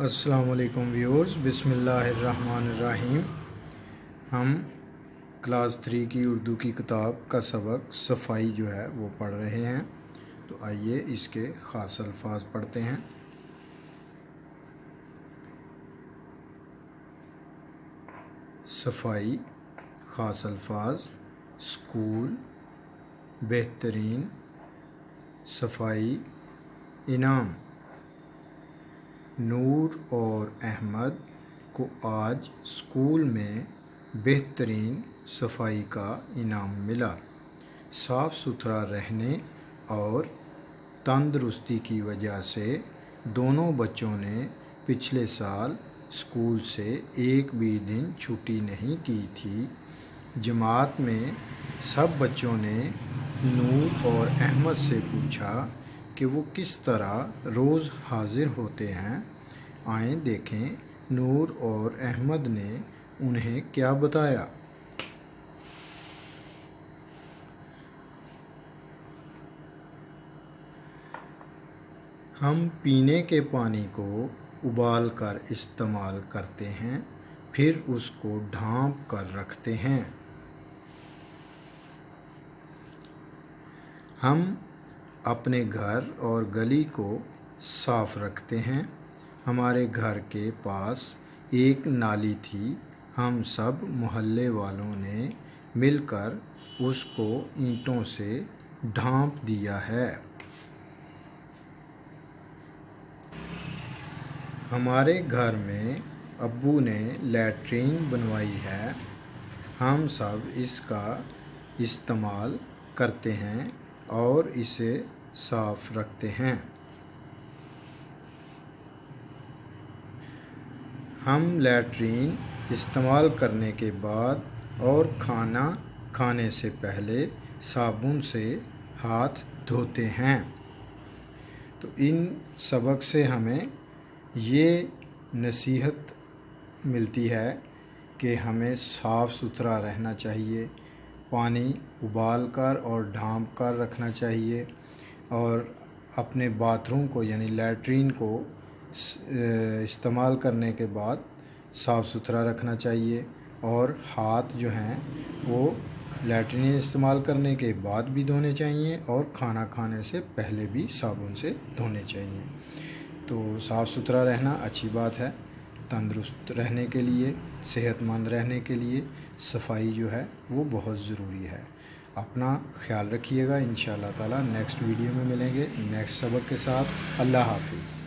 السلام علیکم ویورز، بسم اللہ الرحمن الرحیم۔ ہم کلاس 3 کی اردو کی کتاب کا سبق صفائی جو ہے وہ پڑھ رہے ہیں، تو آئیے اس کے خاص الفاظ پڑھتے ہیں۔ صفائی، خاص الفاظ: سکول، بہترین، صفائی، انعام۔ نور اور احمد کو آج اسکول میں بہترین صفائی کا انعام ملا۔ صاف ستھرا رہنے اور تندرستی کی وجہ سے دونوں بچوں نے پچھلے سال اسکول سے ایک بھی دن چھٹی نہیں کی تھی۔ جماعت میں سب بچوں نے نور اور احمد سے پوچھا کہ وہ کس طرح روز حاضر ہوتے ہیں۔ آئیں دیکھیں نور اور احمد نے انہیں کیا بتایا۔ ہم پینے کے پانی کو ابال کر استعمال کرتے ہیں، پھر اس کو ڈھانپ کر رکھتے ہیں۔ ہم اپنے گھر اور گلی کو صاف رکھتے ہیں۔ ہمارے گھر کے پاس ایک نالی تھی، ہم سب محلے والوں نے مل کر اس کو اینٹوں سے ڈھانپ دیا ہے۔ ہمارے گھر میں ابو نے لیٹرین بنوائی ہے، ہم سب اس کا استعمال کرتے ہیں اور اسے صاف رکھتے ہیں۔ ہم لیٹرین استعمال کرنے کے بعد اور کھانا کھانے سے پہلے صابن سے ہاتھ دھوتے ہیں۔ تو ان سبق سے ہمیں یہ نصیحت ملتی ہے کہ ہمیں صاف ستھرا رہنا چاہیے، پانی ابال کر اور ڈھانپ کر رکھنا چاہیے، اور اپنے باتھ روم کو یعنی لیٹرین کو استعمال کرنے کے بعد صاف ستھرا رکھنا چاہیے، اور ہاتھ جو ہیں وہ لیٹرین استعمال کرنے کے بعد بھی دھونے چاہیے اور کھانا کھانے سے پہلے بھی صابن سے دھونے چاہیے۔ تو صاف ستھرا رہنا اچھی بات ہے۔ تندرست رہنے کے لیے، صحت مند رہنے کے لیے صفائی جو ہے وہ بہت ضروری ہے۔ اپنا خیال رکھیے گا۔ انشاءاللہ تعالی نیکسٹ ویڈیو میں ملیں گے نیکسٹ سبق کے ساتھ۔ اللہ حافظ۔